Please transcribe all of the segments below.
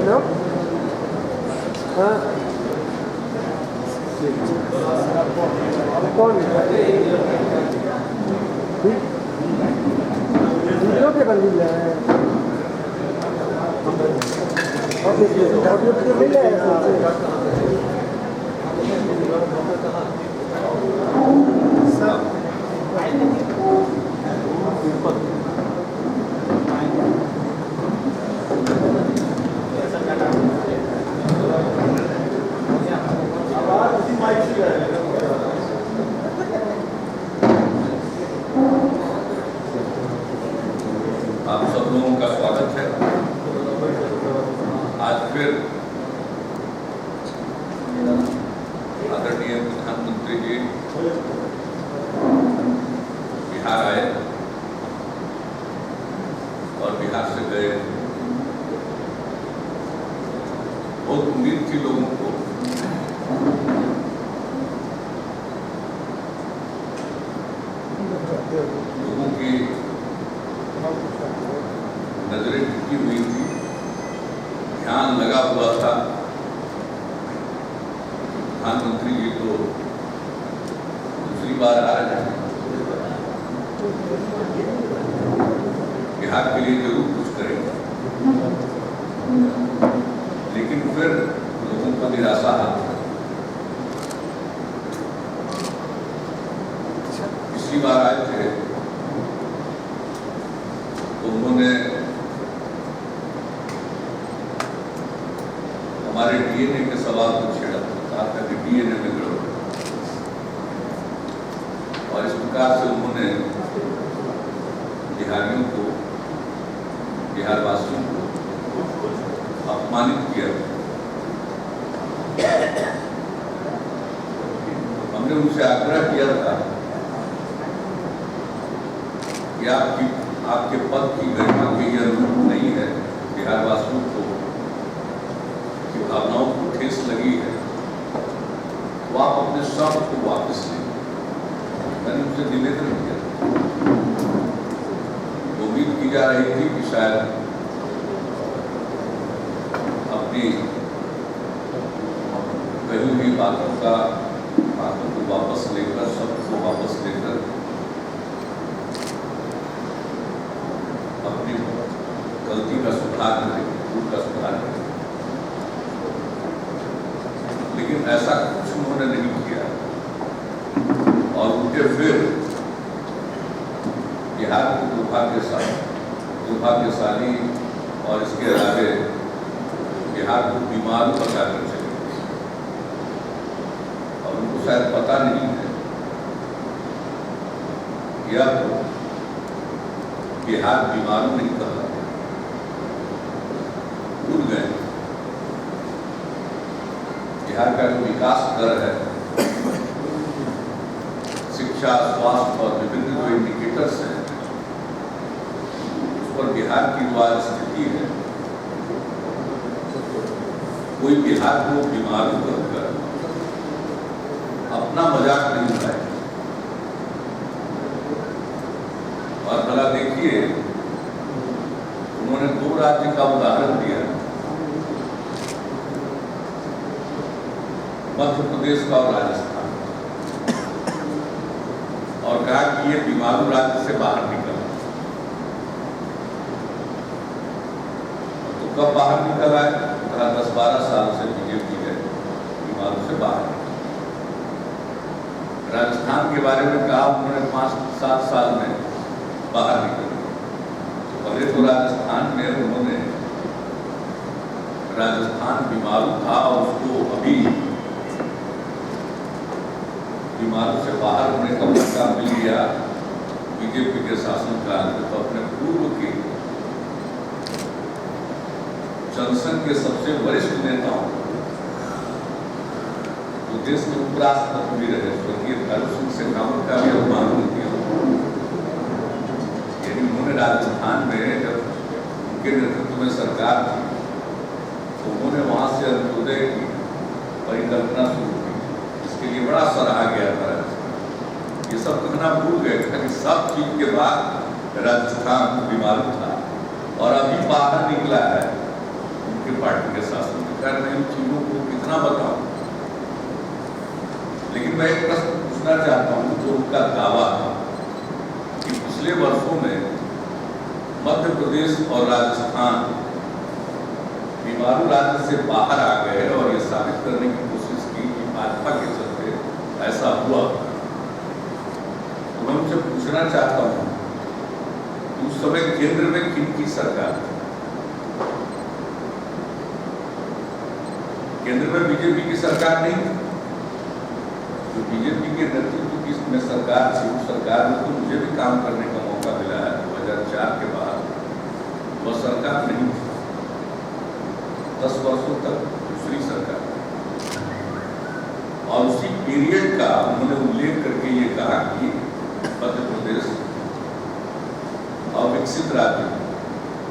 Hello हाँ कौन video के बंदी है ऑडियो तो मिल है आप सब लोगों का स्वागत है। आज फिर आदरणीय प्रधानमंत्री जी बिहार आए और बिहार से गए। बहुत उम्मीद थी लोगों को लोगों की नजरें टिकी हुई थी, ध्यान लगा हुआ था। प्रधानमंत्री जी तो दूसरी बार आ रहे हैं, बिहार के लिए जरूर कुछ करेंगे। लेकिन फिर लोगों को निराशा आती है। पिछली बार आए थे तो उन्होंने हमारे डीएनए के सवाल को छेड़ा, कहा था कि डीएनए में गड़बड़, और इस प्रकार से उन्होंने बिहारियों को, बिहारवासियों को अपमानित किया। हमने उनसे आग्रह किया था कि आपके पद की गरिमा के ये अनुरूप नहीं है, बिहारवासियों को की भावनाओं को ठेस लगी है, तो आप अपने शब्द को वापस लें। मैंने उनसे निवेदन किया। उम्मीद की जा रही थी कि शायद अपनी कही हुई बातों को वापस लेकर, शब्द को वापस लेकर अपनी गलती का सुधार करें, भूल का सुधार करें। लेकिन ऐसा कुछ उन्होंने नहीं किया और उनके फिर बिहार को दुर्भाग्यशाली और इसके अलावे बिहार को बीमार बताकर चले, और उनको शायद पता नहीं है कि अब बिहार बीमारू नहीं कहा, भूल गए बिहार का जो विकास दर है, शिक्षा, स्वास्थ्य और विभिन्न जो इंडिकेटर्स हैं, उस पर बिहार की जो आज स्थिति है, कोई बिहार को बीमारू कहकर अपना मजाक नहीं उड़ाए। और भला देखिए, उन्होंने दो राज्य का उदाहरण दिया, मध्य प्रदेश का और राजस्थान, और कहा कि ये बीमारू राज्य से बाहर निकला। तो कब बाहर निकला है? 10-12 साल से बीजेपी है बीमारू से बाहर। राजस्थान के बारे में कहा उन्होंने 5-7 साल में बाहर निकल। पहले तो राजस्थान में उन्होंने, राजस्थान बीमारू था और उसको अभी बीमारू से बाहर होने का मौका मिल गया बीजेपी के शासनकाल में। तो अपने पूर्व के जनसंघ के सबसे वरिष्ठ नेताओं, जो देश में उपराष्ट्रपति भी रहे, स्वर्गीय भैरव सिंह शेखावत का भी अपमान किया। यानी उन्होंने राजस्थान में जब उनके नेतृत्व में सरकार थी तो उन्होंने वहां से अंत्योदय की परिकल्पना शुरू की, इसके लिए बड़ा सराहा गया था। ये सब कहना भूल गए कि सब चीज के बाद राजस्थान बीमारू था और अभी बाहर निकला है उनके पार्टी के पूछना चाहता हूँ जो उनका दावा है कि पिछले वर्षों में मध्य प्रदेश और राजस्थान बीमारू राज्य से बाहर आ गए और ये साबित करने की कोशिश की कि भाजपा के चलते ऐसा हुआ। तो मैं उनसे पूछना चाहता हूँ कि उस समय केंद्र में किनकी सरकार थी? केंद्र में बीजेपी की सरकार नहीं थी। जो बीजेपी के नेतृत्व की में सरकार थी, उस सरकार में तो मुझे भी काम करने का मौका मिला है 2004 के बाद। वह सरकार नहीं थी, 10 वर्षों तक दूसरी सरकार। और उसी पीरियड का उन्होंने उल्लेख करके ये कहा कि मध्य प्रदेश अविकसित राज्य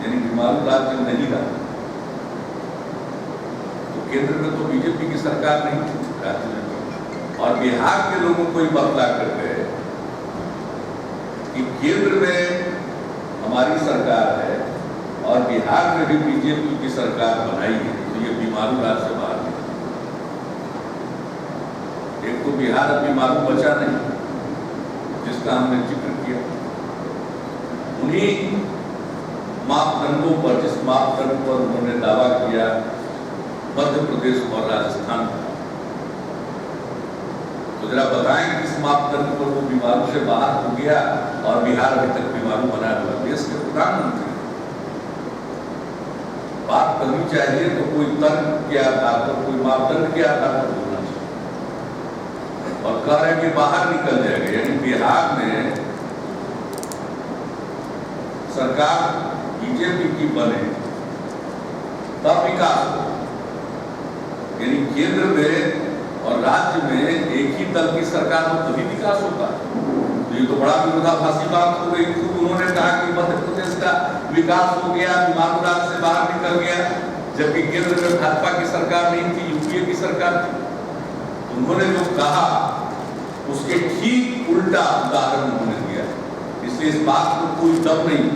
यानी बीमारू राज्य नहीं रहा। तो केंद्र में तो बीजेपी की सरकार नहीं थी राज्य में, और बिहार के लोगों को ही बतला कर गए कि केंद्र में हमारी सरकार है और बिहार में भी बीजेपी की सरकार बनाई है, तो ये बीमारू राज्य से बाहर नहीं। एक तो बिहार अब बीमारू बचा नहीं, जिसका हमने जिक्र किया। उन्हीं मापदंडों पर, जिस मापदंड पर उन्होंने दावा किया मध्य प्रदेश और राजस्थान का, तो जरा बताएं किस मापदंड पर वो बीमारू से बाहर हो गया और बिहार अभी तक बीमारू बना हुआ। देश के प्रधानमंत्री बात करनी चाहिए तो कोई तर्क के आधार पर, कोई मापदंड के आधार पर बोलना चाहिए। और कह रहे हैं कि बाहर निकल जाएगा, यानी बिहार में सरकार बीजेपी की बने तब विकास हो, यानी केंद्र में और राज्य में एक ही दल की सरकार हो तभी विकास होता है। तो ये तो बड़ा विरोधाभासी बात हो गई। खुद उन्होंने कहा कि मध्य प्रदेश का विकास हो गया, बीमारू राज्य से बाहर निकल गया, जबकि केंद्र में भाजपा की सरकार नहीं थी, यूपीए की सरकार थी। उन्होंने जो कहा उसके ठीक उल्टा उदाहरण उन्होंने दिया, इसलिए इस बात को कोई दम नहीं।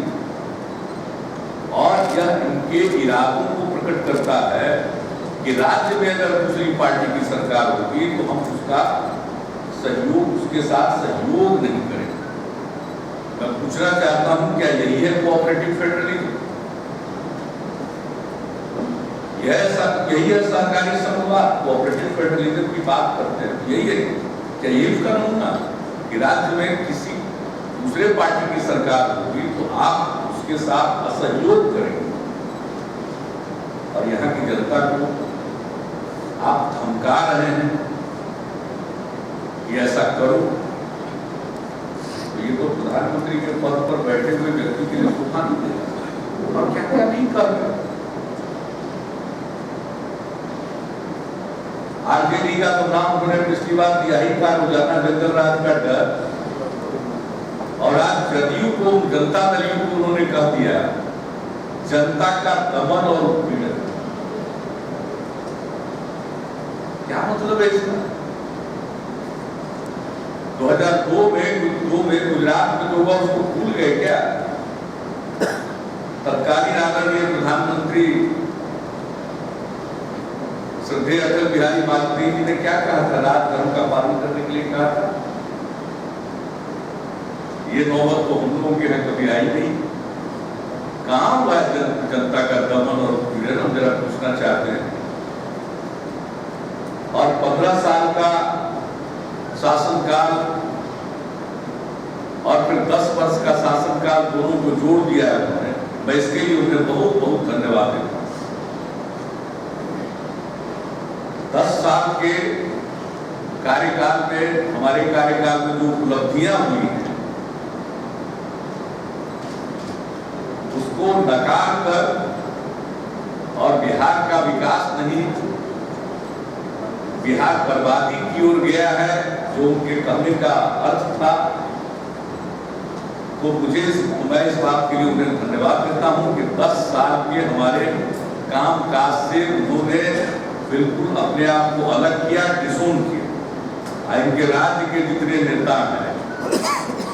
और यह इनके इरादों को प्रकट करता है कि राज्य में अगर दूसरी पार्टी की सरकार होगी तो हम उसका सहयोग, उसके साथ सहयोग नहीं करेंगे। मैं पूछना चाहता हूं, क्या यही है कोऑपरेटिव फेडरलिज्म? यही है सहकारी संघवाद? कोऑपरेटिव फेडरलिज्म की बात करते हैं, यही है क्या? यही उसका नमूना कि राज्य में किसी दूसरे पार्टी की सरकार होगी तो आप उसके साथ असहयोग करेंगे और यहाँ की जनता को आप धमका रहे हैं कि ऐसा करो। तो ये तो प्रधानमंत्री के पद पर बैठे हुए व्यक्ति के लिए शोभा नहीं देगा। और क्या क्या नहीं कर रहे। आरजेडी का तो नाम उन्होंने पिछली बार दिया ही था, रोजाना जंगल राज का डर। और आज जदयू को, जनता दल को उन्होंने कह दिया जनता का दमन और उत्पीड़न। क्या मतलब है इसका? 2002 में गुजरात में जो हुआ उसको भूल गए क्या? तत्कालीन आदरणीय प्रधानमंत्री श्रद्धेय अटल बिहारी वाजपेयी जी ने क्या कहा था? राज धर्म का पालन करने के लिए कहा था। ये नौबत तो हम लोगों के यहाँ कभी आई नहीं। कहां हुआ जनता का दमन और उत्पीड़न? हम जरा पूछना चाहते हैं। और 15 साल का शासनकाल और फिर 10 वर्ष का शासनकाल, दोनों को जोड़ दिया है उन्होंने। मैं इसके लिए उन्हें बहुत बहुत धन्यवाद देता हूं। 10 साल के कार्यकाल में, हमारे कार्यकाल में जो उपलब्धियां हुई हैं उसको नकार कर और बिहार का विकास नहीं, बिहार बर्बादी की ओर गया है, जो उनके कहने का अर्थ था। तो मैं इस बात के लिए उन्हें धन्यवाद देता हूं कि 10 साल के हमारे काम काज से उन्होंने बिल्कुल अपने आप को अलग किया, डिसोन किया। इनके राज्य के जितने नेता हैं,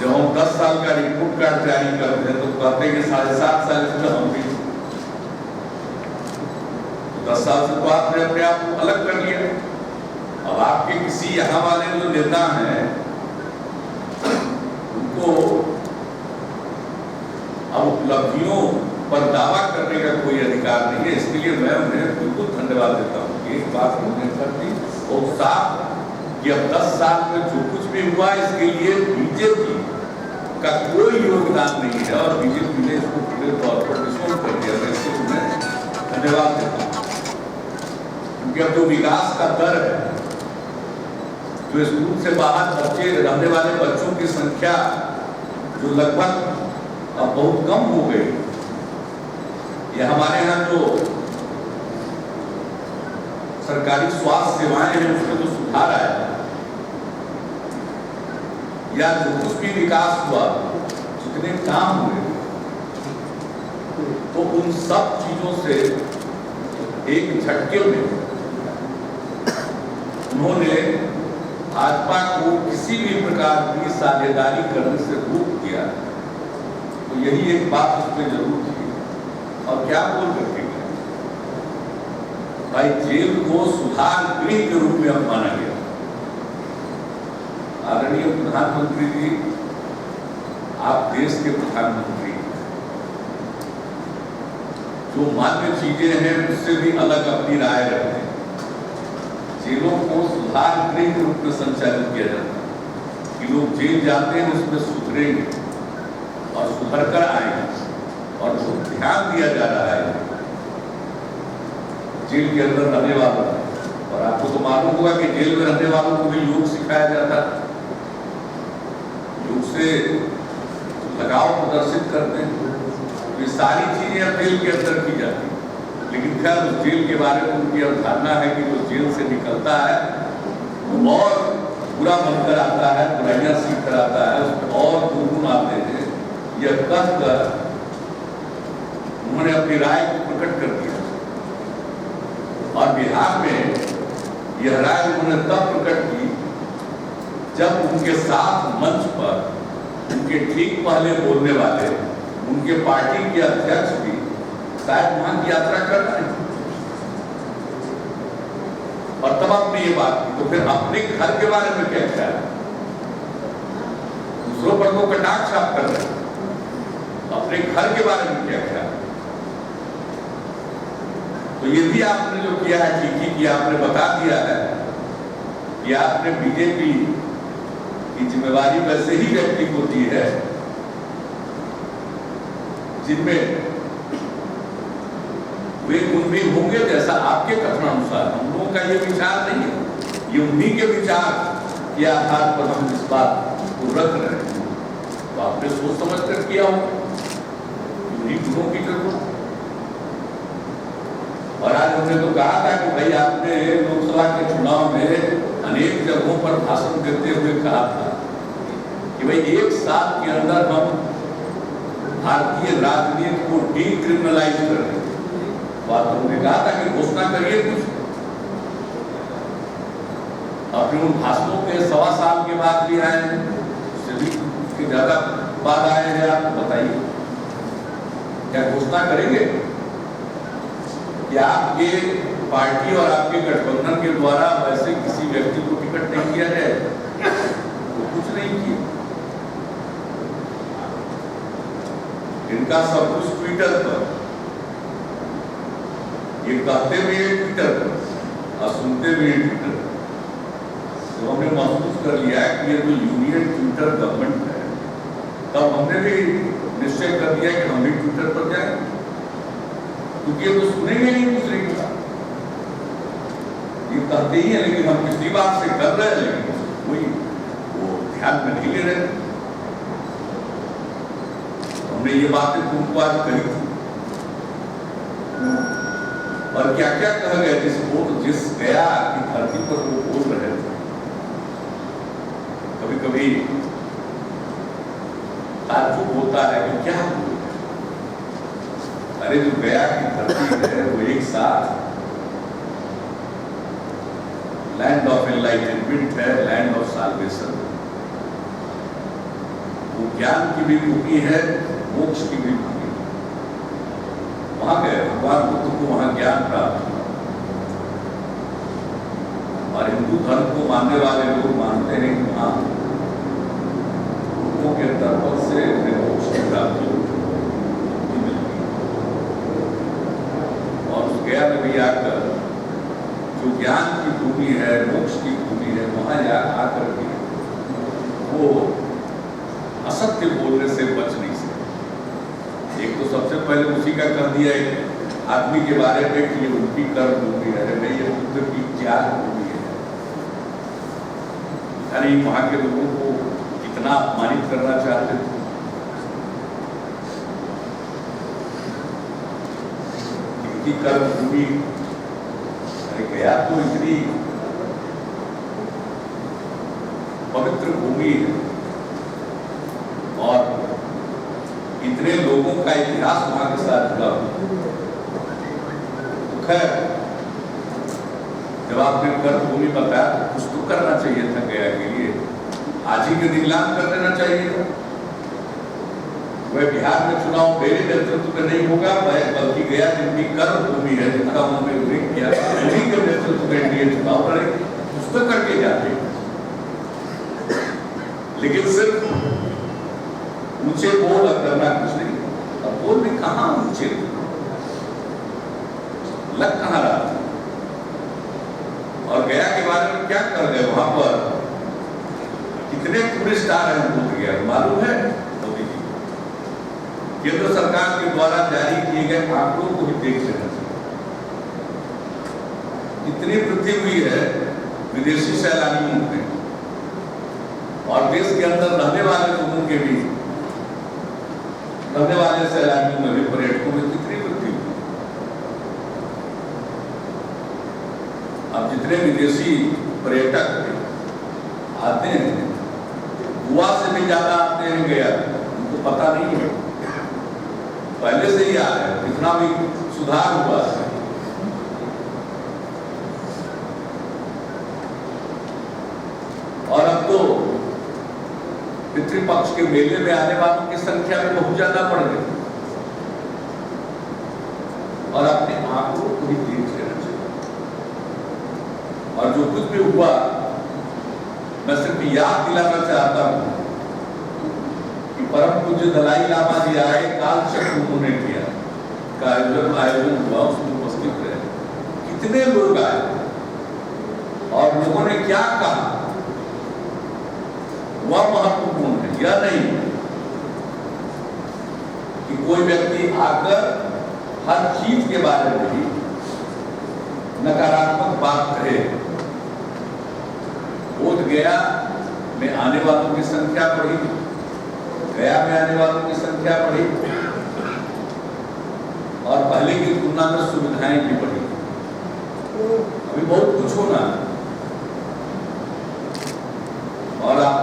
जब हम 10 साल का रिपोर्ट कार्ड जारी करते हैं तो कहते हैं कि 7.5 साल इसमें हम भी, तो 10 साल से तो आपने अपने आप को अलग कर लिया। अब आपके किसी यहाँ वाले जो नेता हैं अब उपलब्धियों पर दावा करने का कोई अधिकार नहीं है। इसके लिए मैं उन्हें बिल्कुल धन्यवाद देता हूँ। एक बात उन्होंने कर दी और साफ कि अब 10 साल में जो कुछ भी हुआ इसके लिए बीजेपी का कोई योगदान नहीं है और बीजेपी ने इसको पूरे तौर पर डिसोल्व कर दिया। मैं इसको उन्हें धन्यवाद देता हूँ, क्योंकि अब जो विकास का दर है, जो स्कूल से बाहर बच्चे रहने वाले बच्चों की संख्या जो लगभग अब बहुत कम हो गई, ये हमारे यहाँ जो सरकारी स्वास्थ्य सेवाएं हैं उसमें जो सुधार आया या जो कुछ भी विकास हुआ, जितने काम हुए, तो उन सब चीजों से एक झटके में उन्होंने भाजपा को किसी भी प्रकार की साझेदारी करने से रोक दिया। तो यही एक बात उसमें जरूर थी। और क्या बोल करके गया भाई, जेल को सुधार गृह के रूप में अब माना गया। आदरणीय प्रधानमंत्री जी, आप देश के प्रधानमंत्री, जो मान्य चीजें हैं उससे भी अलग अपनी राय रखते हैं। जेलों को सुधार गृह के रूप में संचालित किया जाता है कि लोग जेल जाते हैं उसमें सुधरेंगे और सुधर कर आएंगे। और जो ध्यान दिया जा रहा है जेल के अंदर रहने वालों, और आपको तो मालूम होगा कि जेल में रहने वालों को भी योग सिखाया जाता है, योग से लगाव प्रदर्शित करते हैं। ये सारी चीजें अब जेल के अंदर की जाती है। लेकिन खैर उस जेल के बारे में उनकी अवधारणा है कि जो जेल से निकलता है वो और बुरा बनकर आता है, बुराइयां सीख कर आता है, उसमें और गुण आते हैं। यह कहकर उन्होंने अपनी राय को प्रकट कर दिया और बिहार में यह राय उन्होंने तब प्रकट की जब उनके साथ मंच पर उनके ठीक पहले बोलने वाले उनके पार्टी के अध्यक्ष भी शायद वहां की यात्रा कर रहे हैं। और तब आपने ये बात की, तो फिर अपने घर के बारे में क्या ख्याल है? दूसरों पर तो कटाक्ष आप कर रहे हैं, अपने घर के बारे में क्या ख्याल है? तो ये भी आपने जो किया है ठीक ही किया। आपने बता दिया है कि आपने बीजेपी की जिम्मेवारी वैसे ही व्यक्ति को दी है जिनमें वे गुण भी होंगे जैसा आपके कथनानुसार। हम लोगों का ये विचार नहीं है, ये उन्हीं के विचार के आधार पर हम इस बात को रख रहे हैं। तो आपने सोच समझ कर किया हो, उन्हीं गुणों की जरूरत। और आज हमने तो कहा था कि भाई आपने लोकसभा के चुनाव में अनेक जगहों पर भाषण देते हुए कहा था कि भाई 1 साल के अंदर हम भारतीय राजनीति को डीक्रिमिनलाइज कर देंगे। बात उन्होंने कहा था कि घोषणा करिए कुछ। अपने उन भाषणों के 1.25 साल के बाद भी आए, उससे भी ज्यादा बाद आए हैं, आप बताइए क्या घोषणा करेंगे कि आपके पार्टी और आपके गठबंधन के द्वारा वैसे किसी व्यक्ति को टिकट नहीं किया जाए? तो कुछ नहीं किया। इनका सब कुछ ट्विटर पर, ये कहते भी है ट्विटर पर और सुनते भी है ट्विटर पर। तो हमने महसूस कर लिया है कि ये जो यूनियन ट्विटर गवर्नमेंट है, तब हमने भी निश्चय कर दिया कि हम भी ट्विटर पर जाए, क्योंकि ये तो सुनेंगे नहीं दूसरे की बात। ये कहते ही है लेकिन हम किसी बात से कर रहे हैं, लेकिन कोई वो ध्यान में नहीं ले रहे। हमने ये बातें तुमको आज कही थी और क्या क्या कह गए जिस गया की धरती पर वो बोल रहे थे। कभी कभी ताज्जुब होता है कि क्या बोल, अरे जो गया की धरती है वो एक साथ लैंड ऑफ एनलाइटनमेंट है, लैंड ऑफ साल्वेशन। वो ज्ञान की भी भूमि है, मोक्ष की भी भूमि है। वहां गए, भगवान बुद्ध को वहां ज्ञान प्राप्त हुआ। और हिंदू धर्म को मानने वाले लोग मानते हैं कि वहां लोगों के तर्पण से मोक्ष की प्राप्ति होती है। भी आकर जो ज्ञान की भूमि है, मोक्ष की भूमि है, वहां आकर के वो असत्य बोलने से बच नहीं सकते। एक तो सबसे पहले उसी का कर दिया एक आदमी के बारे में कि ये उनकी कर्म भूमि है, नहीं ये बुद्ध की ज्ञान भूमि है। अरे वहां के लोगों को कितना अपमानित करना चाहते थे। इनकी कर्म भूमि, अरे गया तो इतनी पवित्र भूमि है और इतने लोगों का इतिहास वहां के साथ जुड़ा हुआ। तो खैर, जब आपने कर्म भूमि बताया तो कुछ तो करना चाहिए था गया के लिए। आज ही के दिन ऐलान कर देना चाहिए था। वह बिहार में चुनाव मेरे नेतृत्व में नहीं होगा, बल्कि गया जिनकी कर्म भूमि है, जिनका उन्होंने उल्लेख किया, उन्हीं के नेतृत्व में एनडीए चुनाव लड़ेगी। कुछ तो करके जाते, लेकिन सिर्फ ऊंचे बोल करना कुछ नहीं। अब बोल भी कहां ऊंचे, लग कहां रहा था। और गया के बारे में क्या कर गए, वहां पर कितने टूरिस्ट आ रहे हैं बोध गया मालूम है मोदी जी। केंद्र सरकार के द्वारा जारी किए गए आंकड़ों को ही देख लेना चाहिए। इतनी वृद्धि हुई है विदेशी सैलानियों में और देश के अंदर रहने वाले लोगों के भी, रहने वाले सैलानियों में भी, पर्यटकों में कितनी वृद्धि हुई। अब जितने विदेशी पर्यटक आते हैं, गोवा से भी ज्यादा आते हैं गया, उनको पता नहीं है, पहले से ही आ रहे हैं। कितना भी सुधार हुआ है। और अब तो पितृपक्ष के मेले में आने वालों की संख्या में बहुत ज्यादा बढ़ गई। और अपने आंकड़ों को ही देख लेना चाहिए। और जो कुछ भी हुआ, मैं सिर्फ याद दिलाना चाहता हूं कि परम पूज्य दलाई लामा जी आए, काल चक्र उन्होंने किया का आयोजन हुआ, उसमें उपस्थित रहे, कितने लोग आए और लोगों ने क्या कहा वह महत्वपूर्ण है। यह नहीं कि कोई व्यक्ति आकर हर चीज के बारे में भी नकारात्मक बात कहे। बोध गया में आने वालों की संख्या बढ़ी, गया में आने वालों की संख्या बढ़ी और पहले की तुलना में सुविधाएं भी बढ़ी। अभी बहुत कुछ होना है और आप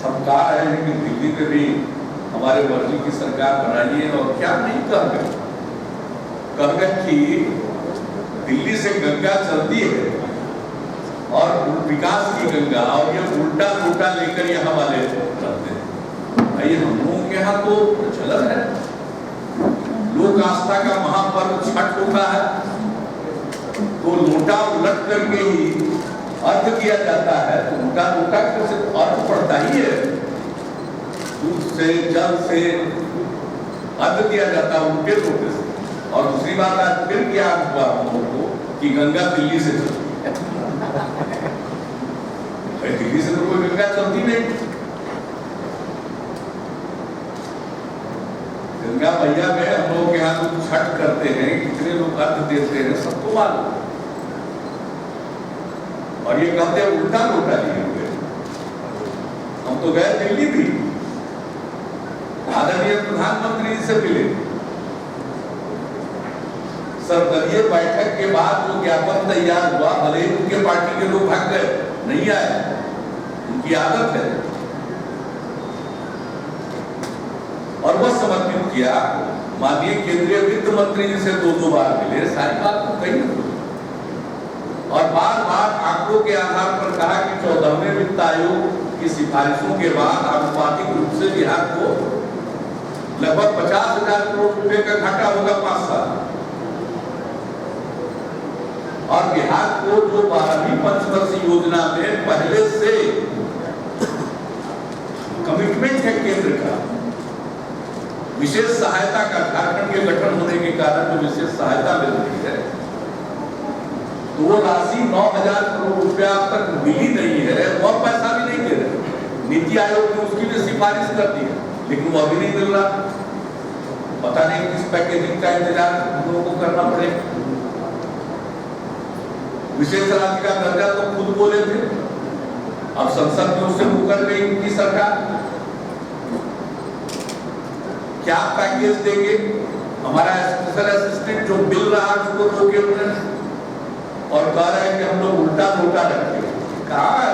हम कह रहे हैं कि दिल्ली में भी हमारे वर्जी की सरकार बनाई है और क्या नहीं कह गए कि दिल्ली से गंगा चलती है और विकास की गंगा, और ये उल्टा उल्टा लेकर यहाँ वाले चलते हैं। भाई हम लोगों के यहाँ तो प्रचलन है, लोक आस्था का महापर्व छठ होता है तो लोटा उलट करके ही अर्थ किया जाता है। तो उनका लोटा का सिर्फ अर्थ पड़ता ही है, दूध से जल से अर्थ किया जाता है उनके लोटे से। और दूसरी बात आज फिर क्या हुआ हम लोगों को कि गंगा दिल्ली से चलती है। दिल्ली से तो कोई गंगा चलती नहीं। गंगा मैया में हम लोग यहाँ लोग छठ करते हैं, कितने लोग अर्थ देते हैं, सबको मालूम। और ये कहते हैं उल्टा लोटा लिए हुए। हम तो गए दिल्ली भी, आदरणीय प्रधानमंत्री से मिले, सर्वदलीय बैठक के बाद जो ज्ञापन तैयार हुआ, भले ही उनके पार्टी के लोग भाग गए, नहीं आए, उनकी आदत है, और वह समर्पित किया। माननीय केंद्रीय वित्त मंत्री जी से दो बार मिले, सारी बात को कही और बार बार आंकड़ों के आधार पर कहा कि 14वें वित्त आयोग की सिफारिशों के बाद आनुपातिक रूप से बिहार को लगभग 50,000 करोड़ रुपए का घाटा होगा 5 साल। और बिहार को जो 12वीं पंचवर्षीय योजना में पहले से कमिटमेंट है केंद्र का, विशेष सहायता का, झारखंड के गठन होने के कारण जो विशेष सहायता मिल रही है, तो वो राशि 9,000 करोड़ रुपया अब तक मिली नहीं है, और पैसा भी नहीं दे रहे। नीति आयोग ने उसकी भी सिफारिश कर दी है, लेकिन वो अभी नहीं मिल रहा। पता नहीं किस पैकेजिंग का इंतजार हम लोगों को करना पड़ेगा। विशेष राज्य का दर्जा तो खुद बोले थे, अब संसद में उससे मुकर गई उनकी सरकार। क्या पैकेज देंगे? हमारा स्पेशल असिस्टेंट जो मिल रहा है उसको रोके उन्होंने और कह रहे हैं कि हम लोग उल्टा पुल्टा रखेंगे। कहाँ है?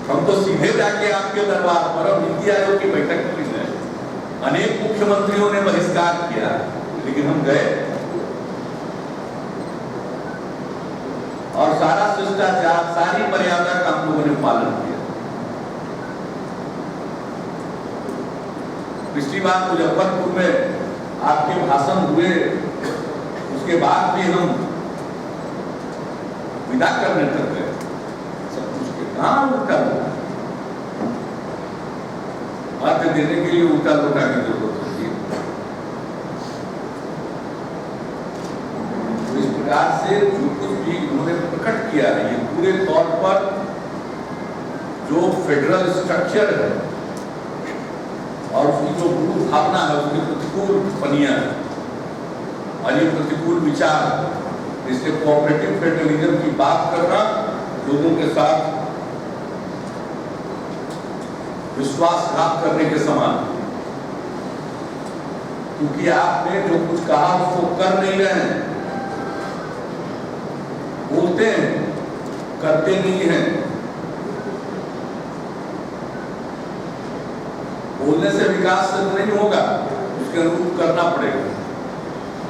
हम तो सीधे जाके आपके दरबार पर, और नीति आयोग की बैठक में गए, अनेक मुख्यमंत्रियों ने बहिष्कार किया, लेकिन हम गए और सारा शिष्टाचार, सारी मर्यादा का हम लोगों ने पालन किया। पिछली बार मुजफ्फरपुर में आपके भाषण हुए, उसके बाद भी हम विदा करने तक गए, सब कुछ के कहाँ उल्टा लोटा बात देने के लिए उल्टा लोटा की जरूरत होती है। तो इस प्रकार से जो कुछ भी उन्होंने प्रकट किया है, ये पूरे तौर पर जो फेडरल स्ट्रक्चर है और उसकी जो मूल भावना है, उसकी प्रतिकूल टिप्पणियां और ये प्रतिकूल विचार, इससे कोऑपरेटिव फेडरलिज्म की बात करना लोगों के साथ विश्वासघात करने के समान, क्योंकि आपने जो कुछ कहा उसको कर नहीं रहे हैं, बोलते हैं करते नहीं हैं। बोलने से विकास सिद्ध नहीं होगा, उसके अनुरूप करना पड़ेगा।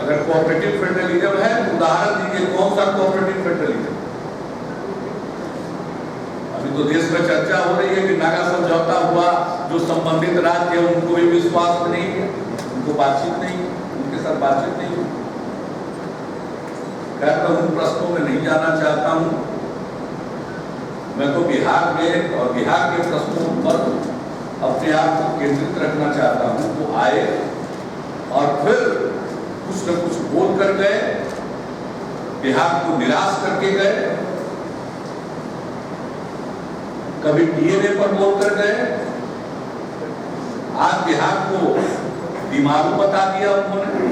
अगर कोऑपरेटिव फेडरलिज्म है तो उदाहरण दीजिए, कौन सा कोऑपरेटिव फेडरलिज्म? अभी तो देश में चर्चा हो रही है कि नागा समझौता हुआ, जो संबंधित राज्य है उनको भी विश्वास में नहीं है, उनको बातचीत नहीं, उनके साथ बातचीत नहीं हुई। खैर मैं उन प्रश्नों में नहीं जाना चाहता हूं। मैं तो बिहार में और बिहार के प्रश्नों पर अपने आप को केंद्रित रखना चाहता हूं। वो आए और फिर कुछ न कुछ बोल कर गए, बिहार को निराश करके गए, कभी डीएनए पर बोल कर गए, आज बिहार को बीमारू बता दिया उन्होंने,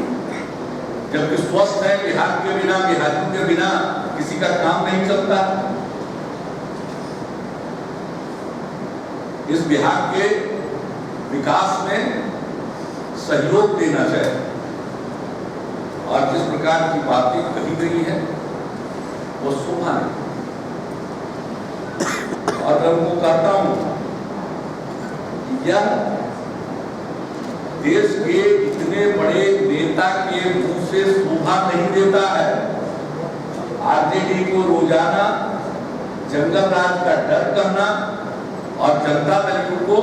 जबकि स्वस्थ है बिहार के बिना, बिहारियों के बिना किसी का काम नहीं चलता। इस बिहार के विकास में सहयोग देना चाहिए और जिस प्रकार की बातें कही गई है वो शोभा नहीं। और मैं उनको कहता हूं कि यह देश के इतने बड़े नेता के मुंह से शोभा नहीं देता है। आरजेडी को रोजाना जंगल राज का डर कहना और जनता दल को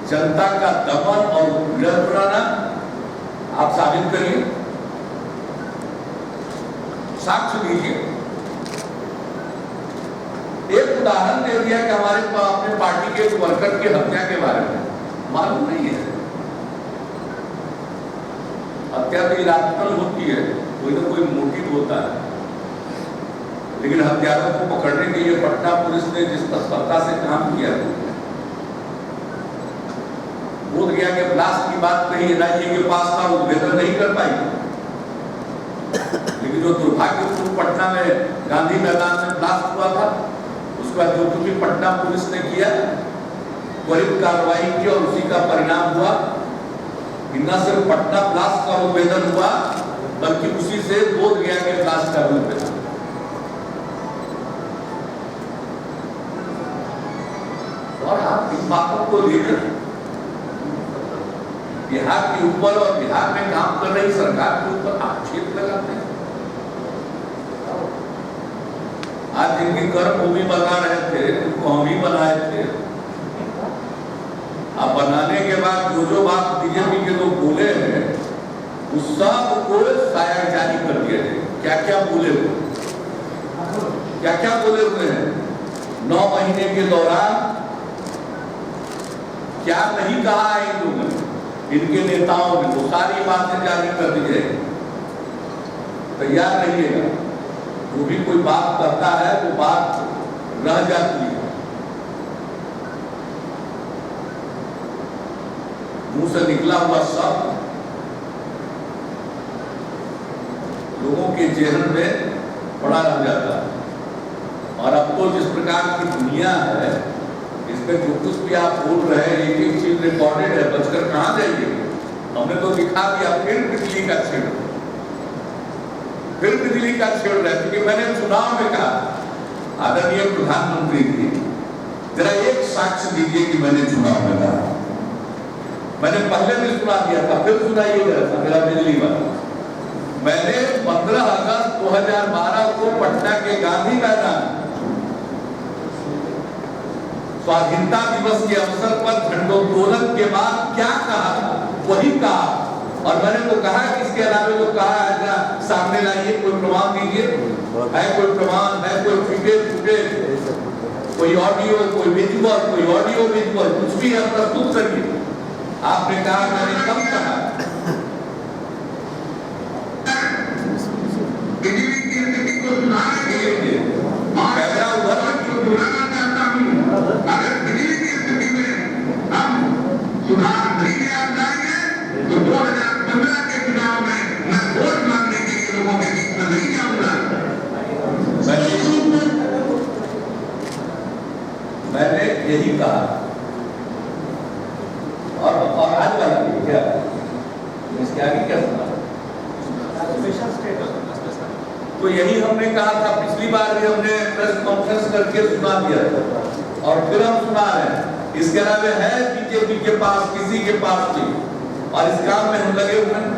जनता का दमन और उत्पीड़न बनाना, आप साबित करिए, साक्ष्य दीजिए। एक उदाहरण दे दिया कि हमारे अपने पार्टी के वर्कर की हत्या के बारे में मालूम नहीं है। हत्या तो इरादतन होती है, कोई ना कोई मोटिव होता है, लेकिन हत्यारों को पकड़ने के लिए पटना पुलिस ने जिस तत्परता से काम किया, बोध गया कि ब्लास्ट की बात कही एनआईए के पास था, उद्भेदन नहीं कर पाई। लेकिन जो दुर्भाग्यपूर्ण पटना में गांधी मैदान में ब्लास्ट हुआ था, उसका जो भी पटना पुलिस ने किया, त्वरित कार्रवाई की और उसी का परिणाम हुआ कि न सिर्फ पटना ब्लास्ट का उद्भेदन हुआ, बल्कि उसी से बोध गया के ब्लास्ट का उद्भेदन। और आप इन बातों को लेकर बिहार के ऊपर और बिहार में काम कर रही सरकार के ऊपर आक्षेप लगाते हैं। आज जिनकी कर्म भूमि बना रहे थे, उनको हम ही बनाए थे। अब बनाने के बाद जो बात बीजेपी के लोग बोले हैं, उस सब को साया जारी कर दिया है। क्या क्या बोले हुए, क्या क्या बोले हुए हैं 9 महीने के दौरान, क्या नहीं कहा है इन लोगों ने, इनके नेताओं ने, वो सारी बातें जारी कर दी जाएगी। तैयार रहिएगा। जो भी कोई बात करता है वो बात रह जाती है, मुंह से निकला हुआ शब्द लोगों के जेहन में पड़ा रह जाता है। और अब तो जिस प्रकार की दुनिया है, इसमें जो कुछ भी आप बोल रहे हैं एक एक चीज रिकॉर्डेड है, बचकर कहाँ जाइए। हमने तो दिखा दिया, फिर बिजली का छेड़ रहे, क्योंकि मैंने चुनाव में कहा आदरणीय प्रधानमंत्री जी जरा एक साक्ष्य दीजिए कि मैंने चुनाव में कहा। मैंने पहले भी सुना दिया था, फिर सुनाइए जरा मेरा बिजली वाला। मैंने 15 अगस्त 2012 को पटना के गांधी मैदान स्वाधीनता दिवस के अवसर पर झंडोत्तोलन के बाद क्या कहा वही कहा। और मैंने तो कहा कि इसके अलावा जो कहा है ना सामने लाइए, कोई प्रमाण दीजिए, है कोई प्रमाण, है कोई फुटेज, कोई ऑडियो, कोई विजुअल, कोई ऑडियो विजुअल, कुछ भी आप प्रस्तुत करिए। आपने कहा, मैंने कब कहा? कैमरा उधर सुधार नहीं लिया जाएंगे तो 2015 के चुनाव में मैं वोट मांगने के लिए लोगों के बीच में नहीं जाऊंगा। मैंने यही कहा। और आज वाला भी क्या इसके आगे क्या सुना? तो यही हमने कहा था, पिछली बार भी हमने प्रेस कॉन्फ्रेंस करके सुना दिया था और फिर हम सुना रहे हैं। इसके अलावा है बीजेपी के पास किसी के पास नहीं, और इस काम में हम लगे हुए हैं।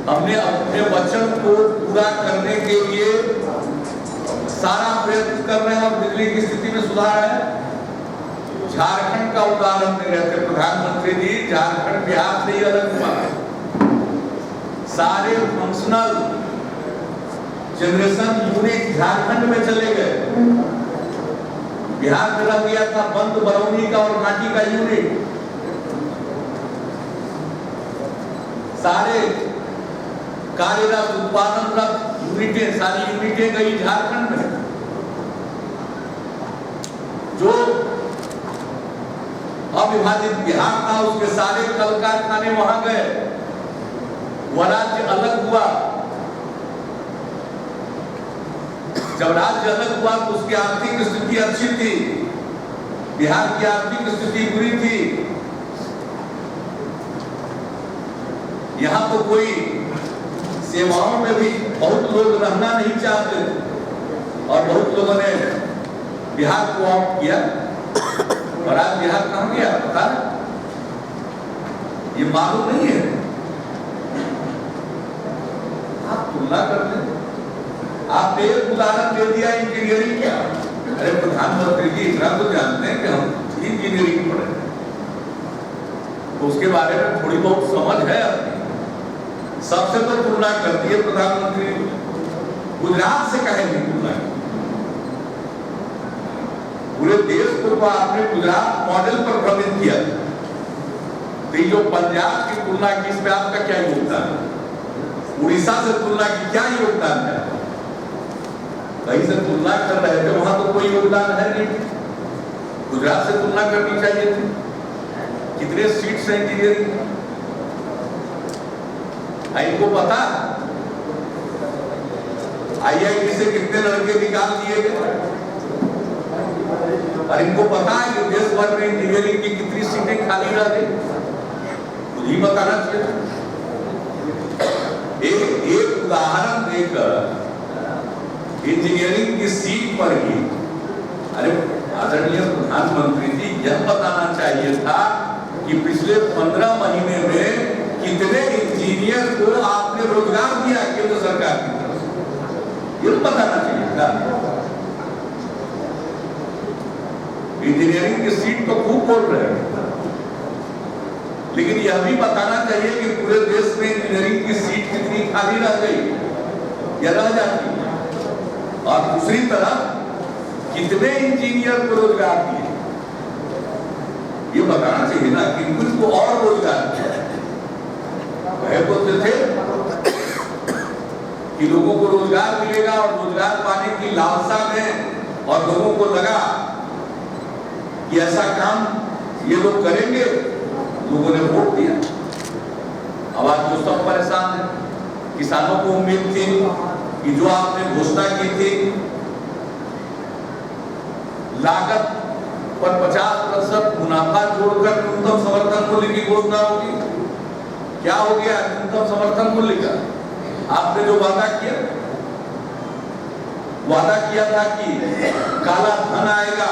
हमने अपने वचन को पूरा करने के लिए सारा प्रयत्न कर रहे हैं और बिजली की स्थिति में सुधार है। झारखंड का उदाहरण दे रहे थे प्रधानमंत्री जी, झारखंड बिहार से ही अलग हुआ। सारे फंक्शनल जनरेशन यूनिट झारखंड में चले गए। बिहार में रह गया था बंद बरौनी का और घाटी का यूनिट। सारे कार्यरत उत्पादनरत यूनिटें, सारी यूनिटें गई झारखंड में। जो अविभाजित बिहार था उसके सारे कल कारखाने वहां गए। वह राज्य अलग हुआ। जब राज्य अलग हुआ तो उसकी आर्थिक स्थिति अच्छी थी, बिहार की आर्थिक स्थिति बुरी थी। यहाँ तो कोई सेवाओं में भी बहुत लोग रहना नहीं चाहते और बहुत लोगों ने बिहार को ऑप्ट किया। और आज बिहार कहाँ गया पता है? ये मालूम नहीं है। आप तुलना करते हैं। आपने एक उदाहरण दे दिया इंजीनियरिंग का। अरे प्रधानमंत्री जी इतना तो जानते हैं कि हम इंजीनियरिंग पढ़े, तो उसके बारे में थोड़ी बहुत समझ है अपनी। सबसे तो तुलना करती है प्रधानमंत्री, गुजरात से कहेंगे तुलना। पूरे देश को तो आपने गुजरात मॉडल पर भ्रमित किया। तो जो पंजाब की तुलना की, इसमें आपका क्या योगदान है? उड़ीसा से तुलना की क्या योगदान है? कहीं से तुलना कर रहे थे, वहां तो कोई योगदान है नहीं। गुजरात से तुलना करनी चाहिए थी। कितने सीट्स हैं इंजीनियरिंग? इनको पता IIT से कितने लड़के निकाल दिए गए? और इनको पता है कि देश भर में इंजीनियरिंग की कितनी सीटें खाली रह गई? खुद ही बताना चाहिए। एक उदाहरण देकर इंजीनियरिंग की सीट पर ही, अरे आदरणीय प्रधानमंत्री जी यह बताना चाहिए था कि पिछले 15 महीने में कितने इंजीनियर को आपने रोजगार दिया केंद्र सरकार की तरफ से, ये बताना चाहिए था। इंजीनियरिंग की सीट तो खूब बोल रहे हैं, लेकिन यह भी बताना चाहिए कि पूरे देश में इंजीनियरिंग की सीट कितनी खाली रह गई या रह जाती है। और दूसरी तरफ कितने इंजीनियर को रोजगार दिए, ये बताना चाहिए ना कि कुछ को और रोजगार दिया। कहे तो थे कि लोगों को रोजगार मिलेगा और रोजगार पाने की लालसा में और लोगों को लगा कि ऐसा काम ये लोग करेंगे, लोगों ने वोट दिया। अब आज जो सब परेशान है, किसानों को उम्मीद थी कि जो आपने घोषणा की थी लागत पर 50% मुनाफा जोड़कर न्यूनतम समर्थन मूल्य की घोषणा होगी, क्या हो गया न्यूनतम समर्थन मूल्य का? आपने जो वादा किया था कि काला धन आएगा,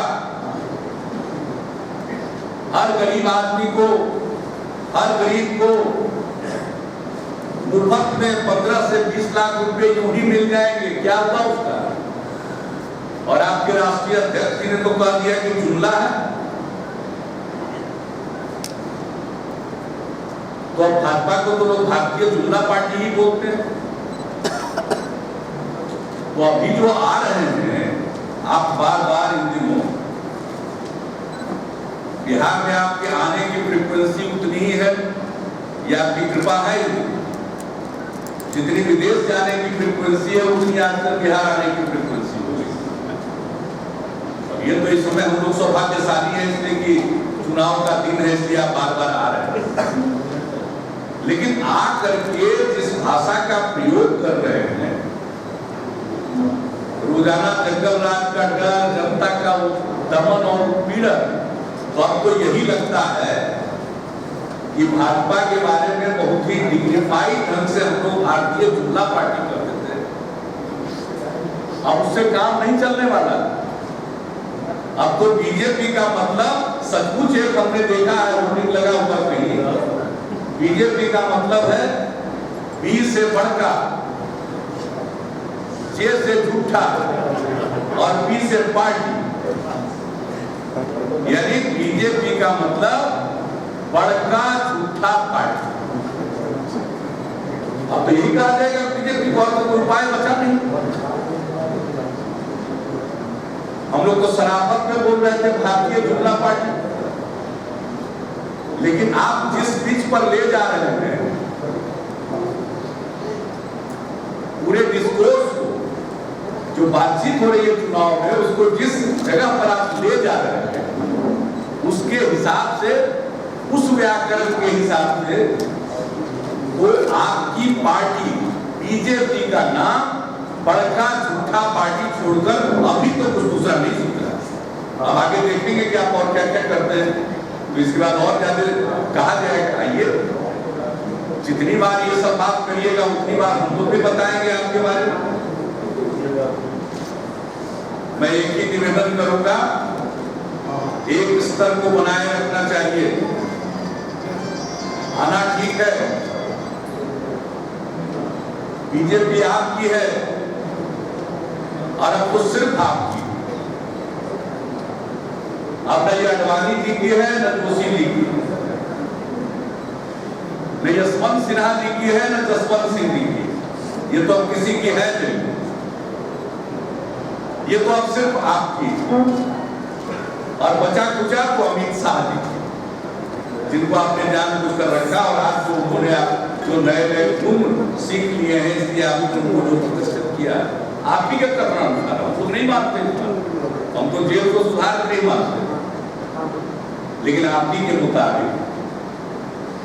हर गरीब आदमी को, हर गरीब को मुफ्त में 15 से 20 लाख रुपए यूं ही मिल जाएंगे, क्या हुआ उसका? और आपके राष्ट्रीय अध्यक्ष जी ने तो कह दिया कि जुमला है। तो अब भाजपा को तो लोग भारतीय जुमला पार्टी ही बोलते हैं। तो अभी जो आ रहे हैं, आप बार बार इन दिनों बिहार में आपके आने की फ्रीक्वेंसी उतनी ही है, या आपकी कृपा है, जितनी विदेश जाने की फ्रीक्वेंसी है उतनी आजकल बिहार आने की फ्रीक्वेंसी हो गई। ये तो इस समय हम लोग सौभाग्यशाली है इसलिए कि चुनाव का दिन है, इसलिए आप बार बार आ रहे हैं। लेकिन आकर के जिस भाषा का प्रयोग कर रहे हैं, रोजाना जंगल राज का डर, जनता का दमन और पीड़न, तो आपको यही लगता है कि भाजपा के बारे में बहुत ही डिग्निफाइड ढंग से हम लोग भारतीय जुमला पार्टी कर देते हैं। अब उससे काम नहीं चलने वाला। अब तो बीजेपी का मतलब सचमुच एक हमने देखा है, होर्डिंग लगा हुआ कहीं, बीजेपी का मतलब है बी से बढ़कर, जे से झूठा और पी से पार्टी। यानी बीजेपी का मतलब बड़का झूठा पार्टी। अब तो यही कहा जाएगा बीजेपी को, और कोई उपाय बचा नहीं। हम लोग तो शराफत में बोल रहे थे भारतीय जुमला पार्टी, लेकिन आप जिस पिच पर ले जा रहे हैं, पूरे डिस्कोर्स को, जो बातचीत हो रही है चुनाव में, उसको जिस जगह पर आप ले जा रहे हैं, उसके हिसाब से, उस व्याकरण के हिसाब से, वो आपकी पार्टी बीजेपी का नाम बड़का झूठा पार्टी छोड़कर अभी तो कुछ दूसरा नहीं सुन रहा। अब आगे देखेंगे कि आप और क्या क्या करते हैं, तो इसके बाद और ज्यादा कहा जाएगा। आइए, जितनी बार ये सब बात करिएगा उतनी बार हम लोग भी बताएंगे आपके बारे में। मैं एक ही निवेदन करूंगा, एक स्तर को बनाए रखना चाहिए। आना ठीक है, बीजेपी आपकी है और अब तो सिर्फ आपकी। अब न ये अडवाणी जी की है, न जोशी जी की, न यशवंत सिन्हा जी की है, न जसवंत सिंह जी की। ये तो अब किसी की है नहीं, ये तो अब सिर्फ आपकी। और बचा कुचा तो अमित शाह जी की, जिनको आपने जानबूझ कर रखा, और आज जो उन्होंने जो नए नए गुण सीख लिए हैं, इसलिए आपने उनको जो प्रतिष्ठित किया, आप भी क्या करना अनुसार हम खुद नहीं मानते, हम तो जेल को सुधार कर नहीं मानते, लेकिन आप ही के मुताबिक।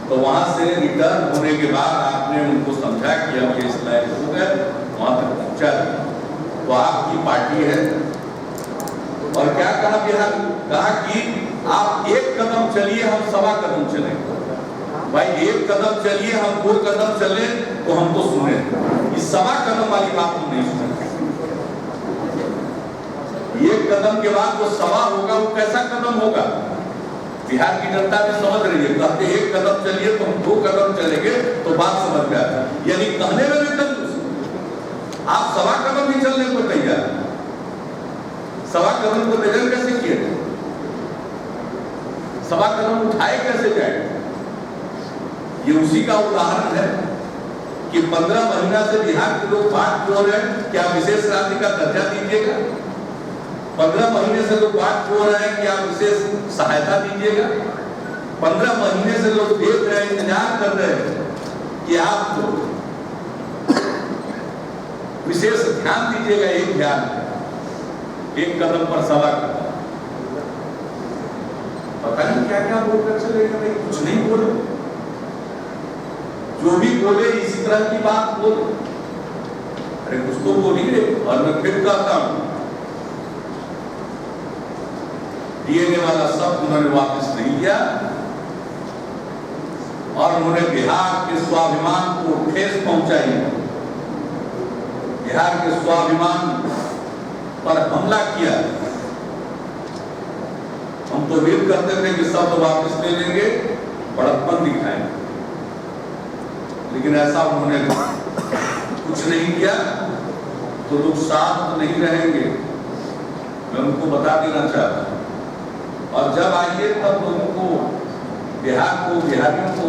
तो वहां से रिटर्न होने के बाद आपने उनको समझा कि अब ये इस लायक हो गए, वहां तक पहुंचा, तो आपकी पार्टी है। और क्या कहा बिहार, कहा कि आप एक कदम चलिए, हम सवा कदम चलेंगे। भाई एक कदम चलिए, हम 2 कदम चले तो हम तो सुने, इस सवा कदम वाली बात हम नहीं सुने। एक कदम के बाद जो सवा होगा वो कैसा कदम होगा, बिहार की जनता भी समझ रही है। कहते एक कदम चलिए तो हम 2 कदम चलेंगे, तो बात समझ में आता है। यानी कहने में भी कंजूस, आप सवा कदम ही चलने को तैयार, सवा कदम को मेजर कैसे किए, सवा कदम उठाए कैसे जाए। ये उसी का उदाहरण है कि 15 महीना से बिहार के लोग बात बोल रहे हैं, क्या विशेष राज्य का दर्जा दीजिएगा। 15 महीने से लोग बात बोल रहे हैं कि आप विशेष सहायता दीजिएगा। 15 महीने से लोग देख रहे हैं, इंतजार कर रहे हैं कि आप विशेष ध्यान दीजिएगा, एक ध्यान, एक कदम पर सवा कदम। पता नहीं क्या क्या बोलकर चले गए, कुछ नहीं बोले, जो भी बोले इसी तरह की बात बोले। अरे कुछ तो बोलिए। और मैं फिर कहता हूं, डीएनए वाला शब्द उन्होंने वापस नहीं लिया और उन्होंने बिहार के स्वाभिमान को ठेस पहुंचाई, बिहार के स्वाभिमान पर हमला किया। हम तो उम्मीद करते थे कि शब्द वापस ले लेंगे, बड़प्पन दिखाएंगे, लेकिन ऐसा उन्होंने कुछ नहीं किया। तो लोग साथ नहीं रहेंगे, मैं उनको बता देना चाहता हूं। और जब आइए तब लोगों को, बिहार को, बिहारियों को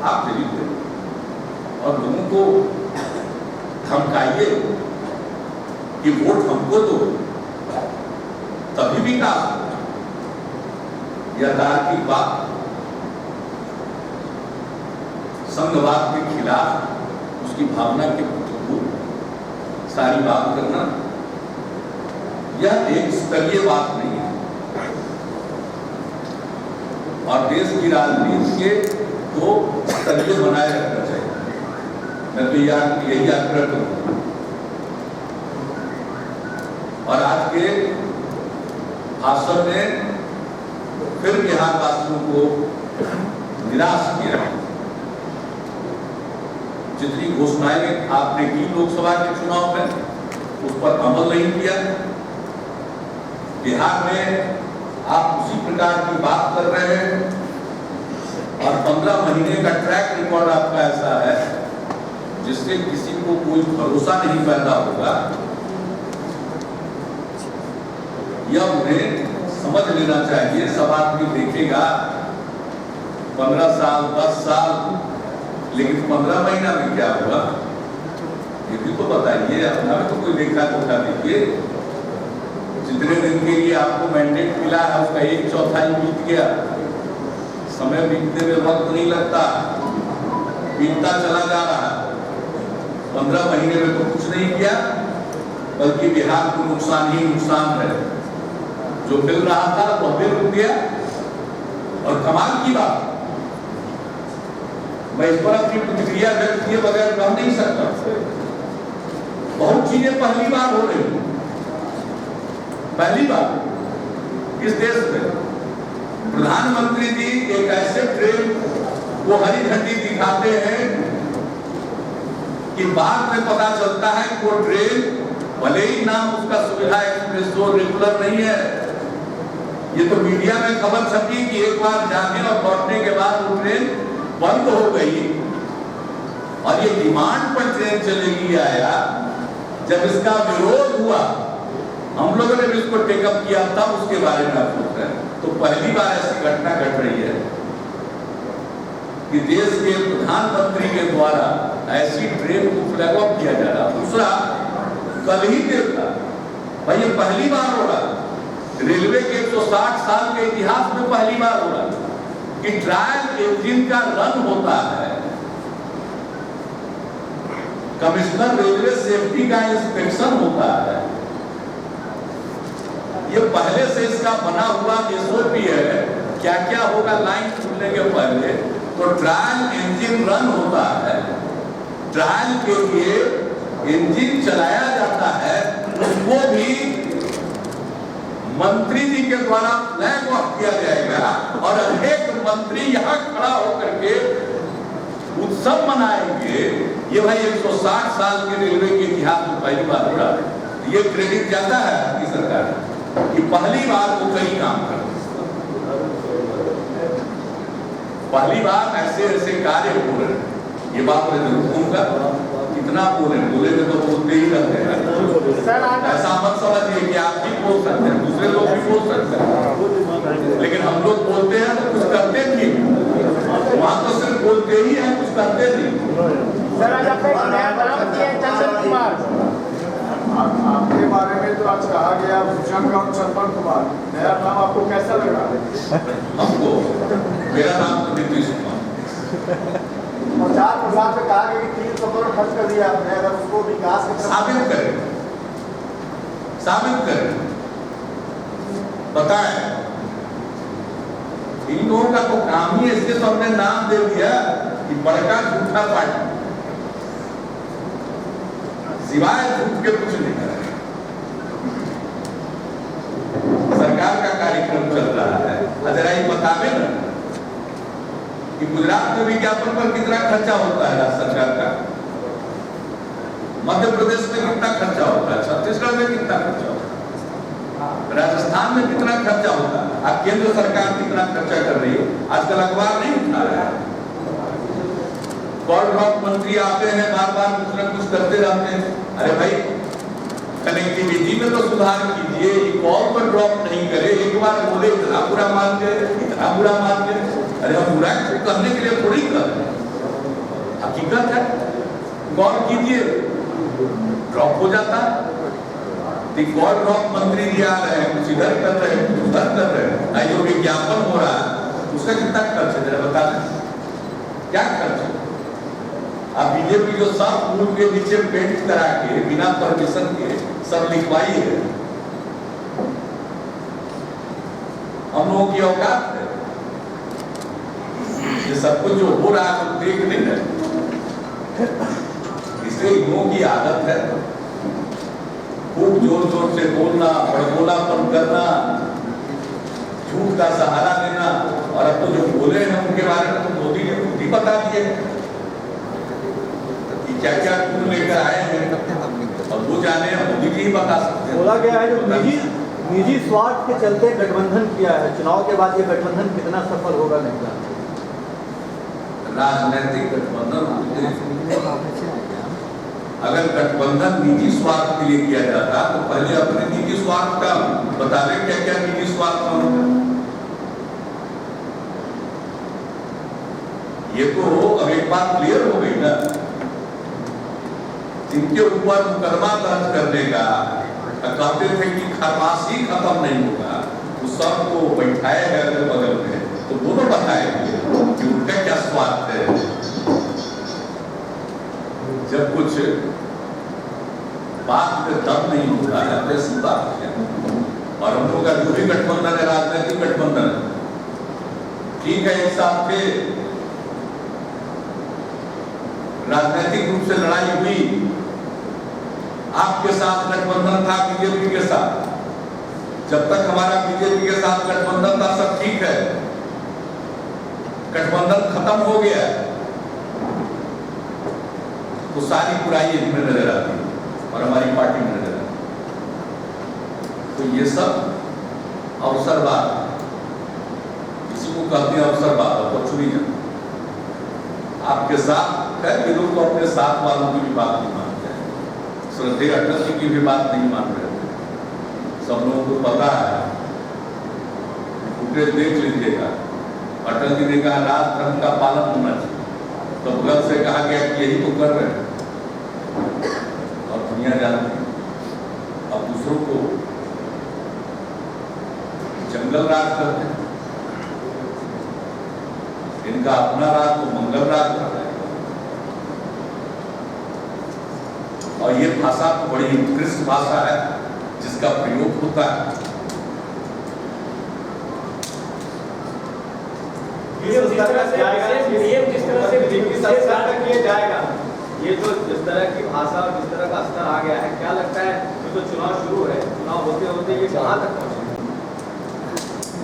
आप खरीदे और लोगों को धमकाइए कि वोट हमको दो, तभी विकास होगा। यह तार्किक बात, संघवाद के खिलाफ, उसकी भावना के प्रतिकूल सारी बात करना, यह एक स्तरीय बात नहीं है। और देश की राजनीति के को स्तरीय बनाए रखना चाहिए। मैं तो यही आग्रह करूंगा। और आज के भाषण ने फिर बिहार वासियों को निराश किया। जितनी घोषणाएं आपने की लोकसभा के चुनाव में, उस पर अमल नहीं किया। बिहार में आप उसी प्रकार की बात कर रहे हैं और 15 महीने का ट्रैक रिकॉर्ड आपका ऐसा है जिससे किसी को कोई भरोसा नहीं पैदा होगा। यह उन्हें समझ लेना चाहिए। सब आदमी देखेगा 15 साल 10 साल, लेकिन 15 महीना में क्या हुआ ये भी तो बताइए। अपना भी तो कोई देखा तो बता दीजिए। जितने दिन के लिए आपको मैंडेट मिला है उसका 1/4 बीत गया। समय बीतने में वक्त नहीं लगता, बीतता चला जा रहा। 15 महीने में तो कुछ नहीं किया, बल्कि बिहार को नुकसान ही नुकसान है। जो मिल रहा था वह भी रुक गया। और कमाल की बात, मैं इस पर अपनी प्रतिक्रिया व्यक्त किए बगैर कह नहीं सकता। बहुत चीजें पहली बार हो रही हैं। पहली बार इस देश में प्रधानमंत्री जी एक ऐसे ट्रेन को हरी झंडी दिखाते हैं कि बाद में पता चलता है कि वो ट्रेन, भले ही नाम उसका सुविधा एक्सप्रेस हो, रेगुलर नहीं है। ये तो मीडिया में खबर छपी कि एक बार जाने और लौटने के बाद वो ट्रेन बंद हो गई और ये डिमांड पर ट्रेन चलेगी आया। जब इसका विरोध हुआ, हम लोगों ने भी इसको टेकअप किया, तब उसके बारे में आप सोच रहे हैं। तो पहली बार ऐसी घटना घट रही है कि देश के प्रधानमंत्री के द्वारा ऐसी ट्रेन को फ्लैग ऑफ किया जा रहा। दूसरा, कल ही देखा भाई, ये पहली बार हो रहा। रेलवे के 160 साल के इतिहास में पहली बार हो रहा कि ट्रायल इंजन का रन होता है। कमिश्नर रेलवे सेफ्टी का इंस्पेक्शन होता है। ये पहले से इसका बना हुआ एसओपी है, क्या क्या होगा लाइन खुलने के पहले। तो ट्रायल इंजन रन होता है, ट्रायल के लिए इंजन चलाया जाता है, उसको भी मंत्री जी के द्वारा फ्लैग ऑफ किया जाएगा और अनेक मंत्री यहाँ खड़ा होकर के उत्सव मनाएंगे। ये भाई 160 साल के रेलवे के इतिहास में पहली बार हो रहा है। ये क्रेडिट जाता है आपकी सरकार कि पहली बार वो कई काम कर, पहली बार ऐसे ऐसे कार्य हो रहे हैं। ये बात मैं जरूर कहूंगा। कितना बोले में तो बोलते ही रहते हैं। ऐसा मत समझिए कि आप भी बोल सकते हैं, दूसरे लोग भी बोल सकते हैं, लेकिन हम लोग बोलते हैं तो कुछ करते नहीं। वहां तो सिर्फ बोलते ही हैं, कुछ करते नहीं। सर, आज आपका एक नया नाम किया है चंदन कुमार। आपके बारे में तो आज कहा गया भूषण और चंदन कुमार, नया नाम आपको कैसा लगा? हमको, मेरा नाम तो नीतीश कुमार। और 4% पे कहा गया कि 300 करोड़ खर्च कर दिया आपने, अगर उसको विकास की तरफ साबित करें बताएं। इन लोगों का तो काम ही इसके तो हमने नाम दे दिया कि बड़का झूठा पार्टी, सिवाय झूठ के कुछ नहीं कर रहे। सरकार का कार्यक्रम चल रहा है, जरा ये बतावे ना कि गुजरात में विज्ञापन पर कितना खर्चा होता है राज्य सरकार का, मध्य प्रदेश में कितना खर्चा होता है, छत्तीसगढ़ में कितना खर्चा होता है, राजस्थान में कितना खर्चा होता है, अब केंद्र सरकार कितना खर्चा कर रही है। आजकल अखबार नहीं उठा रहा है, कॉल ड्रॉप मंत्री आते हैं, बार बार कुछ न कुछ करते रहते हैं। अरे भाई कनेक्टिविटी में तो सुधार कीजिए, कॉल पर ड्रॉप नहीं करे, एक बार बोले इतना बुरा मान गए, इतना बुरा मान गए। अरे हम बुरा करने के लिए थोड़ी कर रहे हैं, हकीकत है। कॉल कीजिए ड्रॉप हो जाता है, कॉल ड्रॉप मंत्री जी आ रहे हैं, कुछ इधर कर रहे हैं, कुछ उधर कर रहे हैं, जो विज्ञापन हो रहा है उसका कितना खर्च है जरा बता दें, क्या खर्च है। अब बीजेपी जो सब पुल के नीचे पेंट करा के बिना परमिशन के सब लिखवाई है, हम लोगों की औकात है। ये सब कुछ जो हो रहा है हम देख नहीं रहे, इसलिए इन लोगों की आदत है खूब जोर जोर से बोलना, बड़बोलापन करना, झूठ का सहारा लेना। और अब तो जो बोले हैं उनके बारे में तो मोदी ने खुद ही बता दिए कि क्या क्या टूल लेकर आए हैं, और वो जाने मोदी जी ही बता सकते हैं। बोला गया है जो निजी स्वार्थ के चलते गठबंधन किया है, चुनाव के बाद ये गठबंधन कितना सफल होगा नहीं जानते। राजनीतिक गठबंधन, अगर गठबंधन निजी स्वार्थ के लिए किया जाता तो पहले अपने निजी स्वार्थ का बता दें क्या क्या निजी स्वार्थ होगा। ये तो अब एक बात क्लियर हो गई ना, जिनके ऊपर मुकदमा दर्ज करने का कहते थे कि खरमासी खत्म नहीं होगा, उस सबको बैठाया गया अगल बगल में, तो दोनों बताएंगे कि उनका क्या स्वार्थ है। जब कुछ बात में दम नहीं होता है तो ऐसी बात है। और हम लोग का जो भी गठबंधन है राजनीतिक गठबंधन, ठीक है, एक साथ थे, राजनीतिक रूप से लड़ाई हुई, आपके साथ गठबंधन था बीजेपी के साथ, जब तक हमारा बीजेपी के साथ गठबंधन था सब ठीक है, गठबंधन खत्म हो गया तो सारी बुराई इनमें नजर आती है और हमारी पार्टी में नजर आती है। तो ये सब अवसरवाद, किसी को कहते हैं अवसरवाद और कुछ नहीं है। आपके साथ ये लोग तो अपने साथ वालों की भी बात नहीं मानते हैं, श्रद्धेय अटल जी की भी बात नहीं मान रहे थे। सब लोगों को पता है, फुटेज देख लीजिएगा, अटल जी ने कहा राज धर्म का पालन होना चाहिए, तो बगल से कहा गया कि यही तो कर रहे हैं, और दुनिया जानती है। अब दूसरों को जंगल राज करते हैं, इनका अपना राज तो मंगल राज कर रहे हैं। और ये भाषा तो बड़ी उत्कृष्ट भाषा है जिसका प्रयोग होता है। ये जो जिस तरह की भाषा और जिस तरह का स्तर आ गया है, क्या लगता है ये तो चुनाव शुरू है, चुनाव होते होते ये कहाँ तक पहुँचे?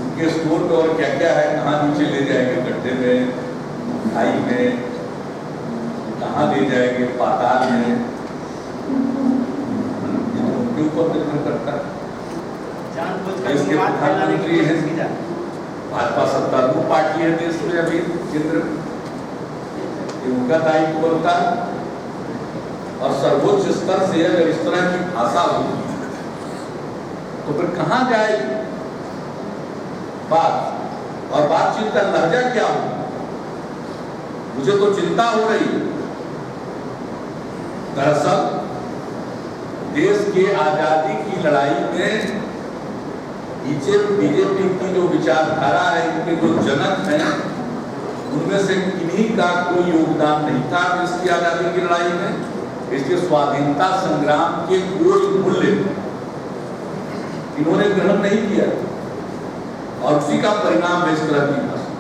उनके स्टोर पे और क्या क्या है, कहाँ नीचे ले जाएंगे, गड्ढे में, खाई में, कहाँ ले जाएंगे, पाताल में, ये तो उनके ऊपर निर्भर करता है। इसके प्रधानमंत्री है, भाजपा सत्तारूढ़ पार्टी है देश में अभी केंद्र, उनका दायित्व बनता है। और सर्वोच्च स्तर से अगर इस तरह की भाषा होगी तो फिर कहां जाएगी बात, और बातचीत का लहजा क्या होगा, मुझे तो चिंता हो रही है। दरअसल देश के आजादी की लड़ाई में बीजेपी की जो विचारधारा है, इनके जो जनक हैं उनमें से किन्हीं का कोई योगदान नहीं था देश की आजादी की लड़ाई में। इसके स्वाधीनता संग्राम के कोई मूल्य इन्होंने ग्रहण नहीं किया और उसी का परिणाम है इस तरह की भाषा।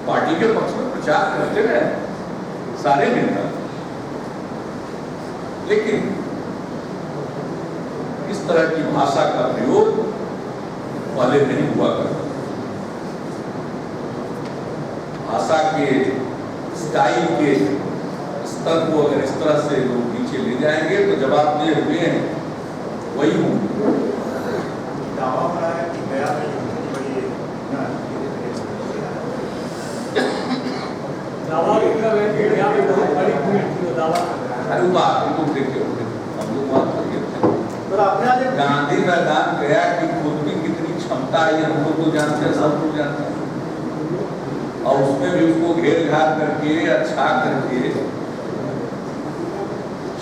पार्टी के पक्ष में प्रचार करते रहे सारे नेता, लेकिन इस तरह की भाषा का प्रयोग पहले नहीं हुआ करता। भाषा के स्टाइल के स्तर को अगर इस तरह से लोग नीचे ले जाएंगे तो जवाब दिए हुए हैं वही होंगे। दावा बड़ा है कि गया में दावा मतलब है कि यहाँ पे बहुत बड़ी भीड़ थी, वो दावा अरे बात हम लोग देखे हम लोग बात करिए। पर आपने आज एक गांधी मैदान गया कि खुद की कितनी क्षमता है ये हम लोग को जानते हैं, सब लोग जानते हैं। और उसमें भी उसको घेर घार करके अच्छा करके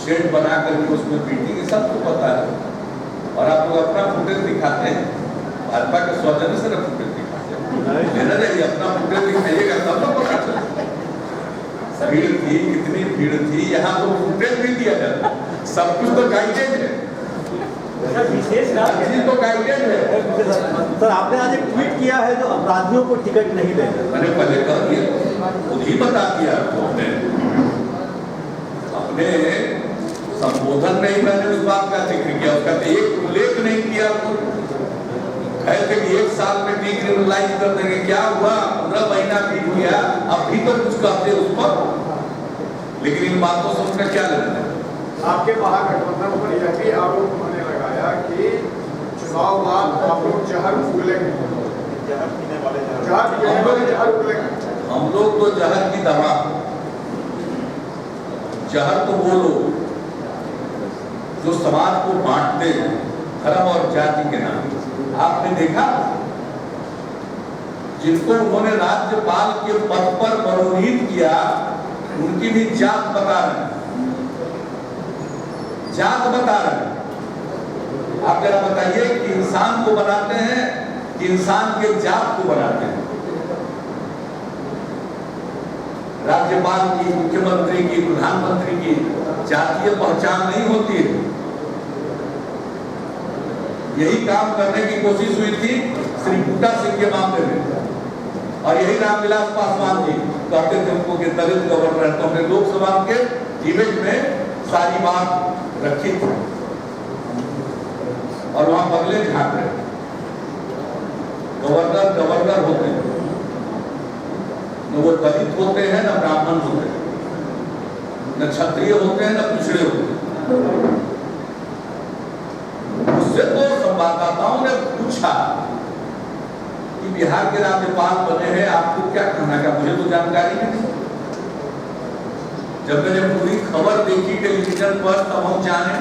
शेड बना करके उसमें मीटिंग सबको पता है। और आप लोग अपना फुटेज दिखाते हैं, भाजपा के स्वजन से ना फुटेज दिखाते हैं, लेना चाहिए अपना फुटेज दिखाइएगा तब ना पता चले। भीड़ थी, कितनी भीड़ थी, यहाँ तो फुटेज भी दिया जाता, सब कुछ तो गाइडेड है, विशेष चीज तो गाइडेड है। सर आपने आज एक ट्वीट किया है जो अपराधियों को टिकट नहीं देगा। मैंने पहले कह दिया, खुद ही बता दिया आपको अपने संबोधन में ही मैंने उस बात का जिक्र किया, उसका एक उल्लेख नहीं किया। कहते कि 1 साल में डिक्रिमिनलाइज कर देंगे, क्या हुआ 15 महीना बीत गया, अब भी तो कुछ कहते उस पर। लेकिन इन बातों से उनका क्या लेना है? आपके महागठबंधन पर यह भी आरोप उन्होंने लगाया कि चुनाव बाद आप लोग जहर उगलेंगे, जहर पीने वाले जहर उगलेंगे। हम लोग तो जहर की दवा, जहर तो वो लोग जो समाज को बांटते हैं धर्म और जाति के नाम। आपने देखा जिनको उन्होंने राज्यपाल के पद पर मनोनीत किया उनकी भी जात बता रहे हैं, जात बता रहे हैं। आप जरा बताइए कि इंसान को बनाते हैं कि इंसान के जात को बनाते हैं? राज्यपाल की, मुख्यमंत्री की, प्रधानमंत्री की जातीय पहचान नहीं होती है। यही काम करने की कोशिश हुई थी श्री बूटा सिंह के मामले में, और यही रामविलास पासवान जी कहते थे उनको कि दलित गवर्नर। तो हमने लोकसभा के डिबेट में सारी बात रखी थी और वहां बदले झांक रहे। गवर्नर गवर्नर होते हैं, न वो दलित होते हैं न ब्राह्मण होते हैं, न क्षत्रिय होते हैं न पिछड़े होते हैं। उससे तो संवाददाताओं ने पूछा कि बिहार के राज्यपाल बने हैं, आपको क्या कहना है? मुझे तो जानकारी नहीं। जब मैंने पूरी खबर देखी टेलीविजन पर तब हम जाने,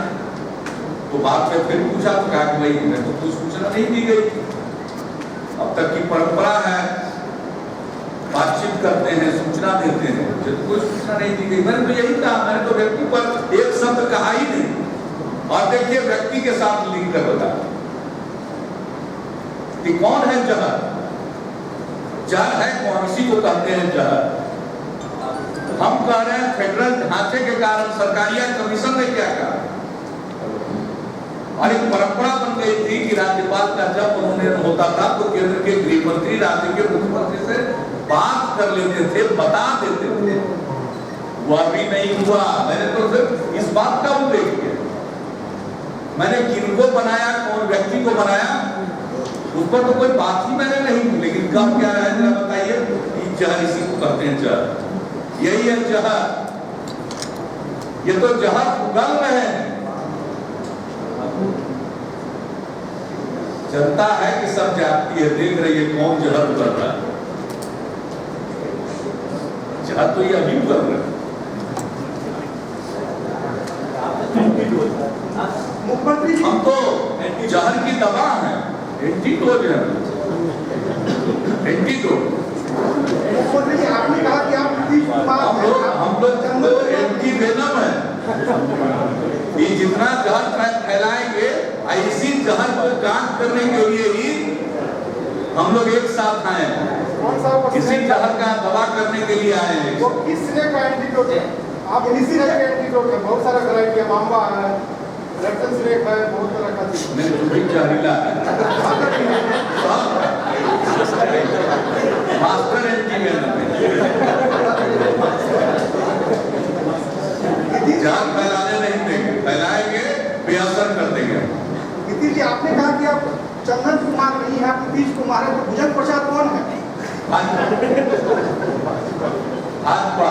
तो बाद में फिर पूछा तो कहा कि भाई हमें तो कुछ सूचना नहीं दी गई। अब तक की परंपरा है, बातचीत करते हैं, सूचना देते हैं, मुझे तो कोई सूचना नहीं दी गई। मैंने तो यही कहा, मैंने तो व्यक्ति पर एक शब्द कहा ही नहीं। और देखिए व्यक्ति के साथ लिंक कर बता कि कौन है जहर? जहर है कौन? इसी को कहते हैं जहर। हम कह रहे हैं फेडरल ढांचे के कारण सरकारिया कमीशन ने क्या कहा, और एक परंपरा बन गई थी कि राज्यपाल का जब उन्होंने होता था तो केंद्र के गृह मंत्री राज्य के मुख्यमंत्री से बात कर लेते थे, बता देते थे। वह भी नहीं हुआ। मैंने तो सिर्फ इस बात का उल्लेख किया, मैंने किनको बनाया, कौन व्यक्ति को बनाया, उस पर तो कोई बात ही मैंने नहीं की। लेकिन कब क्या है जरा बताइए? जहर इसी को कहते हैं, जहर। यही है जहर। ये तो जहर उगल रहे हैं। जनता है कि सब जानती है, देख रही है कौन जहर उगल रहा है। जहर तो ये अभी उगल रहा है। मुख्यमंत्री हम तो जहर की दवा है, एंटीडोज है, एंटीडोज। मुख्यमंत्री जी आपने कहा कि आप हम लोग तो एंटीवेनम है। ये जितना जहर फैलाएंगे, इसी जहर को काट करने के लिए ही हम लोग एक साथ आए। साहब वो किसी जहर का दवा करने के लिए आए हैं। वो किस तरह का एंटीडोट है? आप किसी तरह का एंटीडोट है, बहुत सारा वैरायटी है, मामा है, रेक्टन स्नेक है, बहुत तरह का चीज। मैं जो भी जहरीला है मास्टर जहर फैलाने नहीं देंगे, फैलाएंगे बेअसर कर देंगे। नीतीश जी, आपने कहा कि आप चंदन कुमार नहीं है, आप नीतीश कुमार है, तो भुजंग प्रसाद कौन है? भाजपा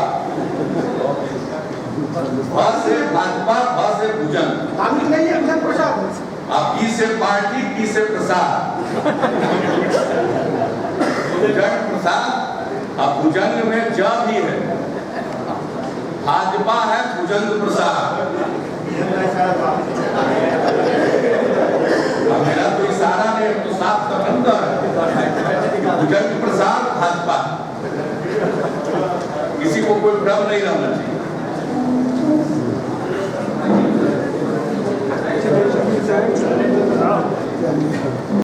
भ से भाजपा, भ से भुजंग। धार्मिक नहीं है भुजंग प्रसाद। आप ई से पार्टी, पी से प्रसाद। भुजंग प्रसाद, अब भुजंग में ज भी है, भाजपा है भुजंग प्रसाद। अब मेरा तो इशारा नहीं, तो साफ समझता है भुजंग प्रसाद भाजपा। किसी को कोई भ्रम नहीं रहना चाहिए।